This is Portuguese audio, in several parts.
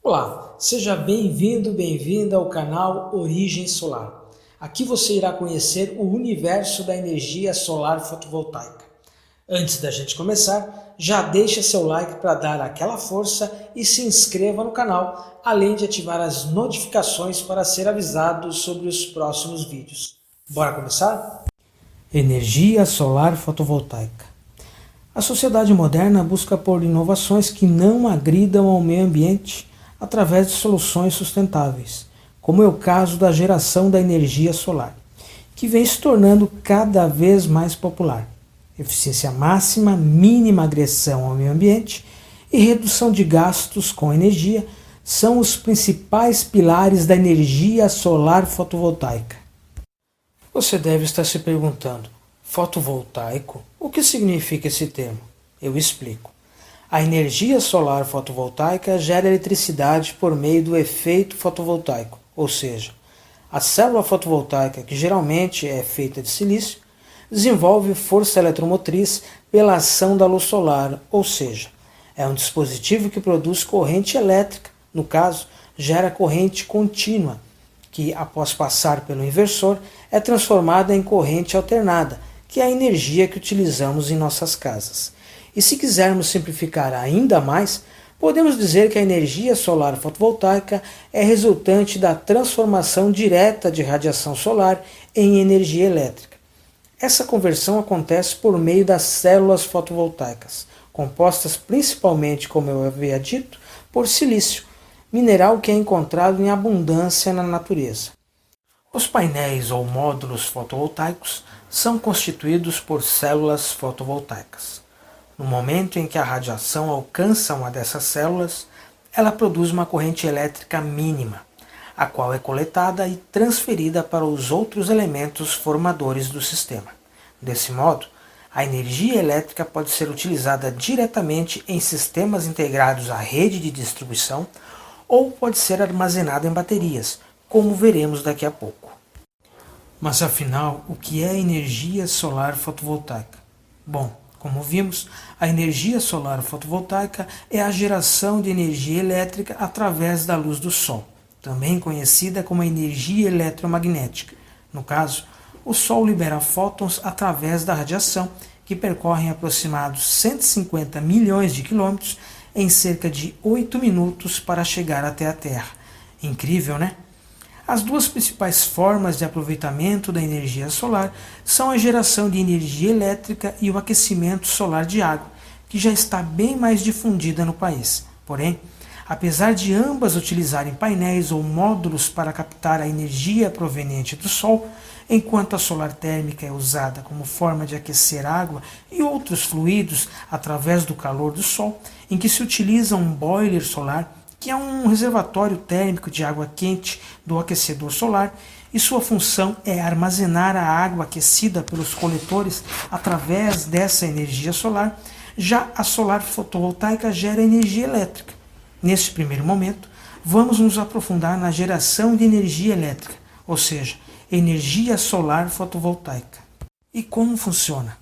Olá, seja bem-vindo, bem-vinda ao canal Origem Solar. Aqui você irá conhecer o universo da energia solar fotovoltaica. Antes da gente começar, já deixa seu like para dar aquela força e se inscreva no canal, além de ativar as notificações para ser avisado sobre os próximos vídeos. Bora começar? Energia solar fotovoltaica. A sociedade moderna busca por inovações que não agridam ao meio ambiente através de soluções sustentáveis, como é o caso da geração da energia solar, que vem se tornando cada vez mais popular. Eficiência máxima, mínima agressão ao meio ambiente e redução de gastos com energia são os principais pilares da energia solar fotovoltaica. Você deve estar se perguntando, fotovoltaico? O que significa esse termo? Eu explico. A energia solar fotovoltaica gera eletricidade por meio do efeito fotovoltaico, ou seja, a célula fotovoltaica, que geralmente é feita de silício, desenvolve força eletromotriz pela ação da luz solar, ou seja, é um dispositivo que produz corrente elétrica, no caso, gera corrente contínua, que após passar pelo inversor é transformada em corrente alternada, que é a energia que utilizamos em nossas casas. E se quisermos simplificar ainda mais, podemos dizer que a energia solar fotovoltaica é resultante da transformação direta de radiação solar em energia elétrica. Essa conversão acontece por meio das células fotovoltaicas, compostas principalmente, como eu havia dito, por silício, mineral que é encontrado em abundância na natureza. Os painéis ou módulos fotovoltaicos são constituídos por células fotovoltaicas. No momento em que a radiação alcança uma dessas células, ela produz uma corrente elétrica mínima, a qual é coletada e transferida para os outros elementos formadores do sistema. Desse modo, a energia elétrica pode ser utilizada diretamente em sistemas integrados à rede de distribuição ou pode ser armazenada em baterias, como veremos daqui a pouco. Mas afinal, o que é energia solar fotovoltaica? Bom, como vimos, a energia solar fotovoltaica é a geração de energia elétrica através da luz do Sol, também conhecida como energia eletromagnética. No caso, o Sol libera fótons através da radiação, que percorrem aproximados 150 milhões de quilômetros em cerca de 8 minutos para chegar até a Terra. Incrível, né? As duas principais formas de aproveitamento da energia solar são a geração de energia elétrica e o aquecimento solar de água, que já está bem mais difundida no país. Porém, apesar de ambas utilizarem painéis ou módulos para captar a energia proveniente do Sol, enquanto a solar térmica é usada como forma de aquecer água e outros fluidos através do calor do Sol, em que se utiliza um boiler solar, que é um reservatório térmico de água quente do aquecedor solar, e sua função é armazenar a água aquecida pelos coletores através dessa energia solar. Já a solar fotovoltaica gera energia elétrica. Neste primeiro momento, vamos nos aprofundar na geração de energia elétrica, ou seja, energia solar fotovoltaica. E como funciona?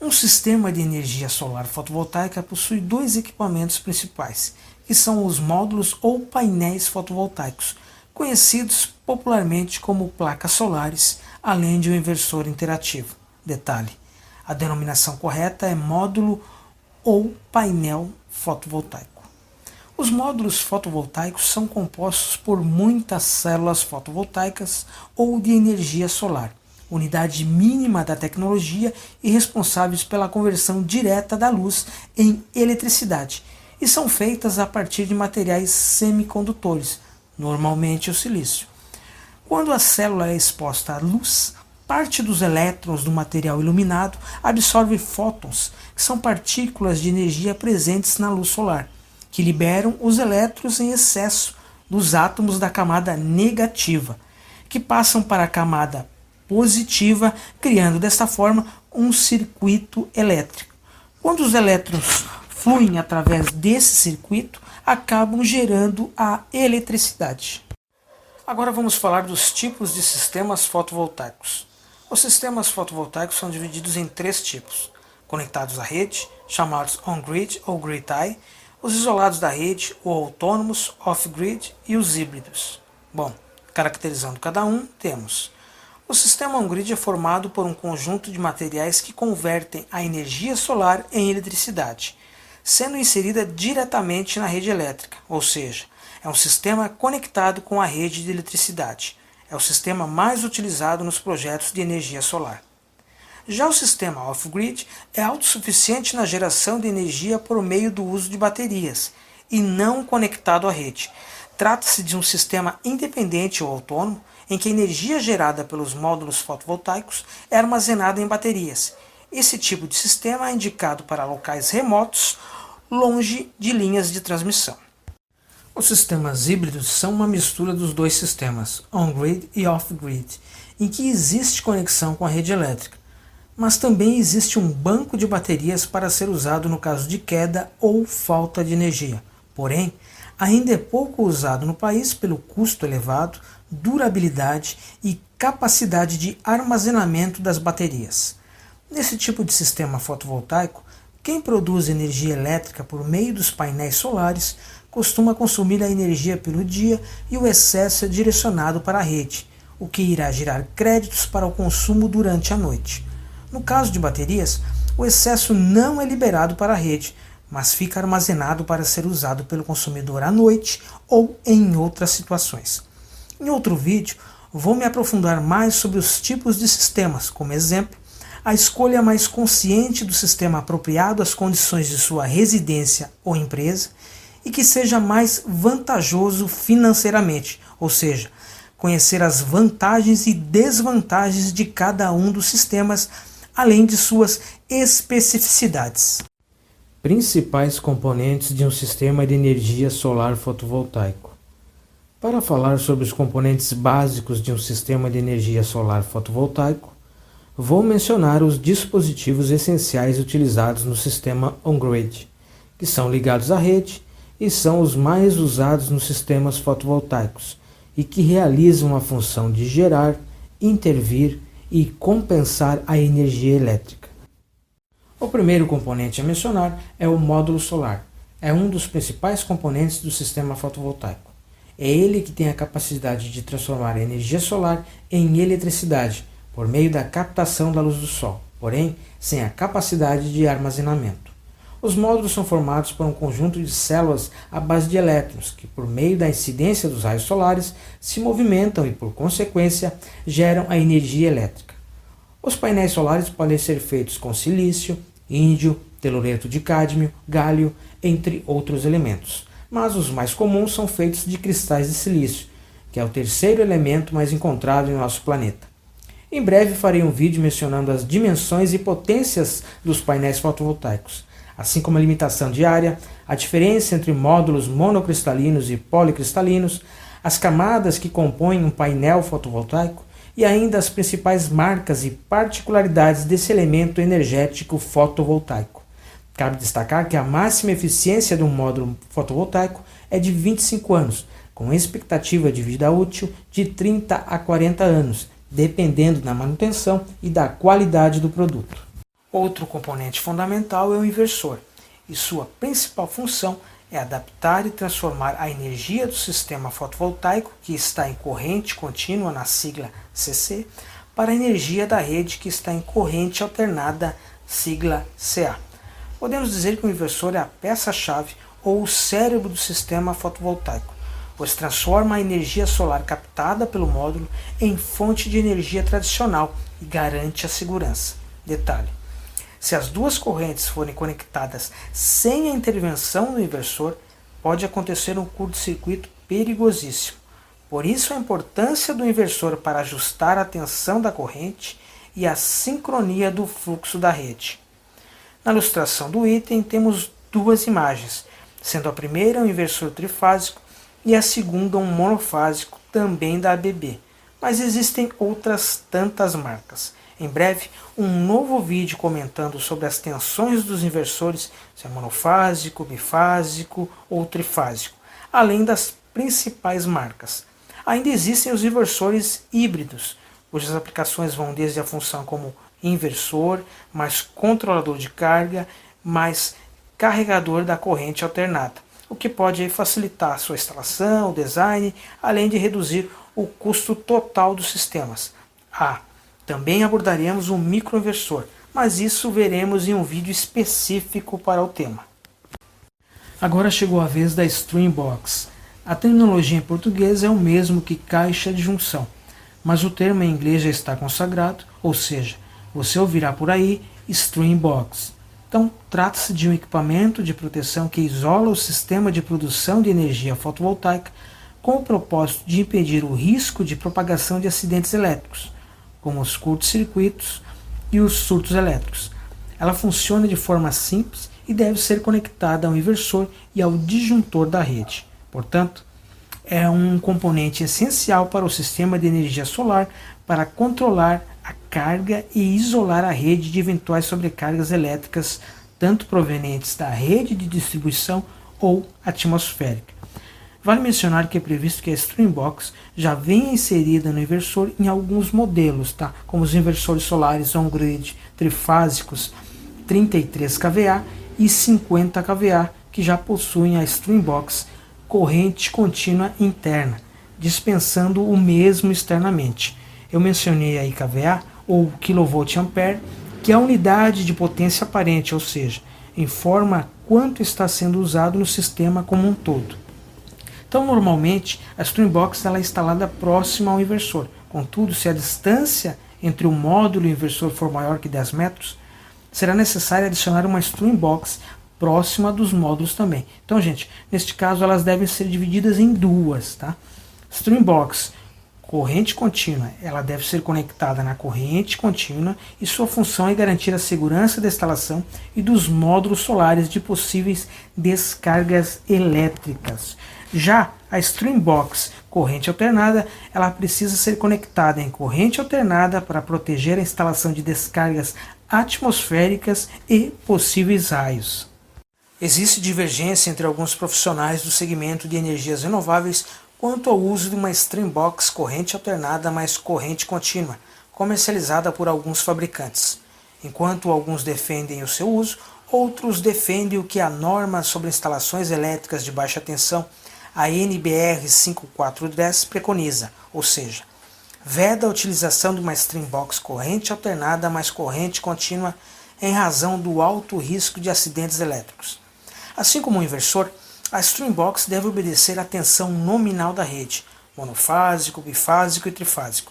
Um sistema de energia solar fotovoltaica possui dois equipamentos principais, que são os módulos ou painéis fotovoltaicos, conhecidos popularmente como placas solares, além de um inversor interativo. Detalhe: a denominação correta é módulo ou painel fotovoltaico. Os módulos fotovoltaicos são compostos por muitas células fotovoltaicas ou de energia solar, unidade mínima da tecnologia e responsáveis pela conversão direta da luz em eletricidade, e são feitas a partir de materiais semicondutores, normalmente o silício. Quando a célula é exposta à luz, parte dos elétrons do material iluminado absorve fótons, que são partículas de energia presentes na luz solar, que liberam os elétrons em excesso dos átomos da camada negativa, que passam para a camada positiva, criando desta forma um circuito elétrico. Quando os elétrons fluem através desse circuito, acabam gerando a eletricidade. Agora vamos falar dos tipos de sistemas fotovoltaicos. Os sistemas fotovoltaicos são divididos em três tipos: conectados à rede, chamados on-grid ou grid-tie, os isolados da rede, os autônomos, off-grid e os híbridos. Bom, caracterizando cada um, temos: o sistema on-grid é formado por um conjunto de materiais que convertem a energia solar em eletricidade, sendo inserida diretamente na rede elétrica, ou seja, é um sistema conectado com a rede de eletricidade. É o sistema mais utilizado nos projetos de energia solar. Já o sistema off-grid é autossuficiente na geração de energia por meio do uso de baterias e não conectado à rede. Trata-se de um sistema independente ou autônomo em que a energia gerada pelos módulos fotovoltaicos é armazenada em baterias. Esse tipo de sistema é indicado para locais remotos, longe de linhas de transmissão. Os sistemas híbridos são uma mistura dos dois sistemas, on-grid e off-grid, em que existe conexão com a rede elétrica, mas também existe um banco de baterias para ser usado no caso de queda ou falta de energia. Porém, ainda é pouco usado no país pelo custo elevado, durabilidade e capacidade de armazenamento das baterias. Nesse tipo de sistema fotovoltaico, quem produz energia elétrica por meio dos painéis solares costuma consumir a energia pelo dia e o excesso é direcionado para a rede, o que irá gerar créditos para o consumo durante a noite. No caso de baterias, o excesso não é liberado para a rede, mas fica armazenado para ser usado pelo consumidor à noite ou em outras situações. Em outro vídeo, vou me aprofundar mais sobre os tipos de sistemas, como exemplo, a escolha mais consciente do sistema apropriado às condições de sua residência ou empresa e que seja mais vantajoso financeiramente, ou seja, conhecer as vantagens e desvantagens de cada um dos sistemas, além de suas especificidades. Principais componentes de um sistema de energia solar fotovoltaico. Para falar sobre os componentes básicos de um sistema de energia solar fotovoltaico, vou mencionar os dispositivos essenciais utilizados no sistema on-grid, que são ligados à rede e são os mais usados nos sistemas fotovoltaicos e que realizam a função de gerar, intervir e compensar a energia elétrica. O primeiro componente a mencionar é o módulo solar. É um dos principais componentes do sistema fotovoltaico. É ele que tem a capacidade de transformar a energia solar em eletricidade por meio da captação da luz do sol, porém sem a capacidade de armazenamento. Os módulos são formados por um conjunto de células à base de elétrons que, por meio da incidência dos raios solares, se movimentam e, por consequência, geram a energia elétrica. Os painéis solares podem ser feitos com silício, índio, telureto de cádmio, gálio, entre outros elementos, mas os mais comuns são feitos de cristais de silício, que é o terceiro elemento mais encontrado em nosso planeta. Em breve farei um vídeo mencionando as dimensões e potências dos painéis fotovoltaicos, assim como a limitação de área, a diferença entre módulos monocristalinos e policristalinos, as camadas que compõem um painel fotovoltaico e ainda as principais marcas e particularidades desse elemento energético fotovoltaico. Cabe destacar que a máxima eficiência de um módulo fotovoltaico é de 25 anos, com expectativa de vida útil de 30 a 40 anos, dependendo da manutenção e da qualidade do produto. Outro componente fundamental é o inversor, e sua principal função é adaptar e transformar a energia do sistema fotovoltaico, que está em corrente contínua na sigla CC, para a energia da rede, que está em corrente alternada, sigla CA. Podemos dizer que o inversor é a peça-chave ou o cérebro do sistema fotovoltaico, pois transforma a energia solar captada pelo módulo em fonte de energia tradicional e garante a segurança. Detalhe: se as duas correntes forem conectadas sem a intervenção do inversor, pode acontecer um curto-circuito perigosíssimo. Por isso a importância do inversor para ajustar a tensão da corrente e a sincronia do fluxo da rede. Na ilustração do item temos duas imagens, sendo a primeira um inversor trifásico e a segunda um monofásico, também da ABB, mas existem outras tantas marcas. Em breve, um novo vídeo comentando sobre as tensões dos inversores, se é monofásico, bifásico ou trifásico, além das principais marcas. Ainda existem os inversores híbridos, cujas aplicações vão desde a função como inversor, mais controlador de carga, mais carregador da corrente alternada, o que pode aí facilitar a sua instalação, o design, além de reduzir o custo total dos sistemas. Também abordaremos um microinversor, mas isso veremos em um vídeo específico para o tema. Agora chegou a vez da Streambox. A terminologia em português é o mesmo que caixa de junção, mas o termo em inglês já está consagrado, ou seja, você ouvirá por aí Streambox. Então, trata-se de um equipamento de proteção que isola o sistema de produção de energia fotovoltaica com o propósito de impedir o risco de propagação de acidentes elétricos, como os curtos-circuitos e os surtos elétricos. Ela funciona de forma simples e deve ser conectada ao inversor e ao disjuntor da rede. Portanto, é um componente essencial para o sistema de energia solar para controlar a carga e isolar a rede de eventuais sobrecargas elétricas, tanto provenientes da rede de distribuição ou atmosférica. Vale mencionar que é previsto que a Streambox já venha inserida no inversor em alguns modelos, como os inversores solares on-grid trifásicos 33 kVA e 50 kVA, que já possuem a Streambox corrente contínua interna, dispensando o mesmo externamente. Eu mencionei aí kVA, ou kVA, que é a unidade de potência aparente, ou seja, informa quanto está sendo usado no sistema como um todo. Então, normalmente, a Streambox é instalada próxima ao inversor. Contudo, se a distância entre o módulo e o inversor for maior que 10 metros, será necessário adicionar uma Streambox próxima dos módulos também. Então, gente, neste caso, elas devem ser divididas em duas. Streambox corrente contínua, ela deve ser conectada na corrente contínua e sua função é garantir a segurança da instalação e dos módulos solares de possíveis descargas elétricas. Já a Streambox corrente alternada, ela precisa ser conectada em corrente alternada para proteger a instalação de descargas atmosféricas e possíveis raios. Existe divergência entre alguns profissionais do segmento de energias renováveis quanto ao uso de uma Streambox corrente alternada mais corrente contínua, comercializada por alguns fabricantes. Enquanto alguns defendem o seu uso, outros defendem o que a norma sobre instalações elétricas de baixa tensão, a NBR 5410, preconiza, ou seja, veda a utilização de uma Streambox corrente alternada mais corrente contínua em razão do alto risco de acidentes elétricos. Assim como o inversor, a Streambox deve obedecer à tensão nominal da rede, monofásico, bifásico e trifásico.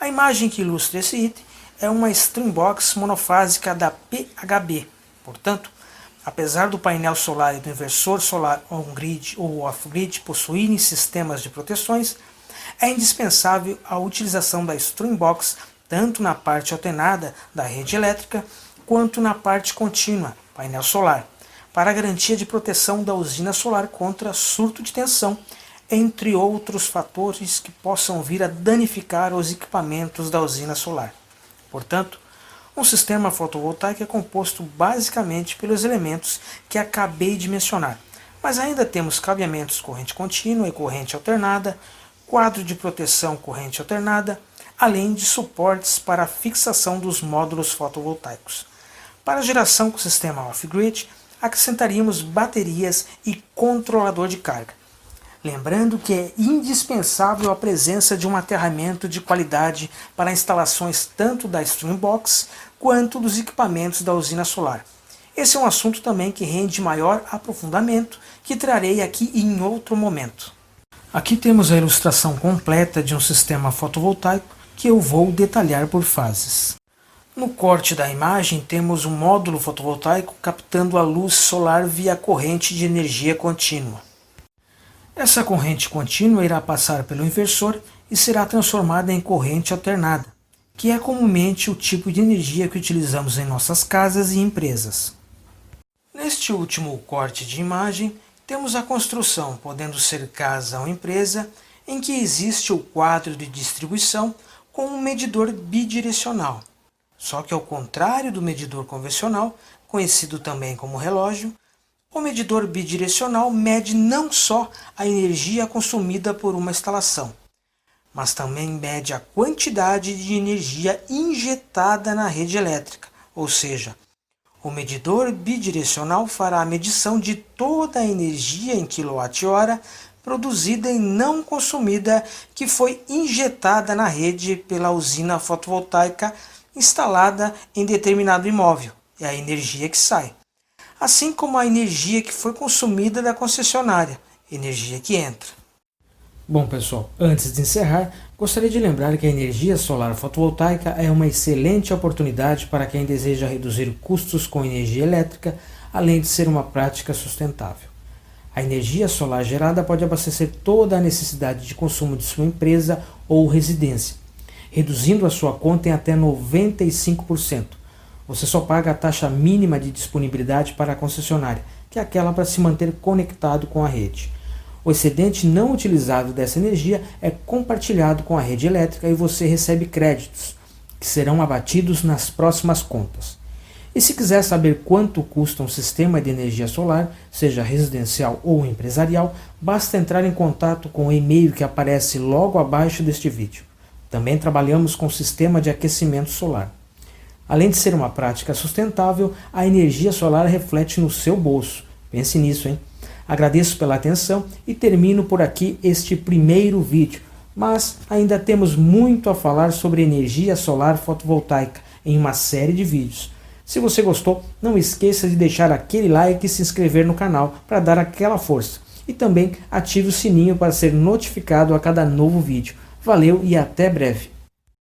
A imagem que ilustra esse item é uma Streambox monofásica da PHB. Portanto, apesar do painel solar e do inversor solar on-grid ou off-grid possuírem sistemas de proteções, é indispensável a utilização da Streambox tanto na parte alternada da rede elétrica quanto na parte contínua, painel solar, para a garantia de proteção da usina solar contra surto de tensão, entre outros fatores que possam vir a danificar os equipamentos da usina solar. Portanto, um sistema fotovoltaico é composto basicamente pelos elementos que acabei de mencionar, mas ainda temos cabeamentos corrente contínua e corrente alternada, quadro de proteção corrente alternada, além de suportes para a fixação dos módulos fotovoltaicos. Para a geração com sistema off-grid, acrescentaríamos baterias e controlador de carga. Lembrando que é indispensável a presença de um aterramento de qualidade para instalações tanto da Streambox quanto dos equipamentos da usina solar. Esse é um assunto também que rende maior aprofundamento, que trarei aqui em outro momento. Aqui temos a ilustração completa de um sistema fotovoltaico que eu vou detalhar por fases. No corte da imagem temos um módulo fotovoltaico captando a luz solar via corrente de energia contínua. Essa corrente contínua irá passar pelo inversor e será transformada em corrente alternada, que é comumente o tipo de energia que utilizamos em nossas casas e empresas. Neste último corte de imagem, temos a construção, podendo ser casa ou empresa, em que existe o quadro de distribuição com um medidor bidirecional. Só que ao contrário do medidor convencional, conhecido também como relógio, o medidor bidirecional mede não só a energia consumida por uma instalação, mas também mede a quantidade de energia injetada na rede elétrica, ou seja, O medidor bidirecional fará a medição de toda a energia em kWh produzida e não consumida que foi injetada na rede pela usina fotovoltaica instalada em determinado imóvel. É a energia que sai. Assim como a energia que foi consumida da concessionária, energia que entra. Bom pessoal, antes de encerrar, gostaria de lembrar que a energia solar fotovoltaica é uma excelente oportunidade para quem deseja reduzir custos com energia elétrica, além de ser uma prática sustentável. A energia solar gerada pode abastecer toda a necessidade de consumo de sua empresa ou residência, reduzindo a sua conta em até 95%. Você só paga a taxa mínima de disponibilidade para a concessionária, que é aquela para se manter conectado com a rede. O excedente não utilizado dessa energia é compartilhado com a rede elétrica e você recebe créditos, que serão abatidos nas próximas contas. E se quiser saber quanto custa um sistema de energia solar, seja residencial ou empresarial, basta entrar em contato com o e-mail que aparece logo abaixo deste vídeo. Também trabalhamos com sistema de aquecimento solar. Além de ser uma prática sustentável, a energia solar reflete no seu bolso. Pense nisso, hein? Agradeço pela atenção e termino por aqui este primeiro vídeo, mas ainda temos muito a falar sobre energia solar fotovoltaica em uma série de vídeos. Se você gostou, não esqueça de deixar aquele like e se inscrever no canal para dar aquela força. E também ative o sininho para ser notificado a cada novo vídeo. Valeu e até breve!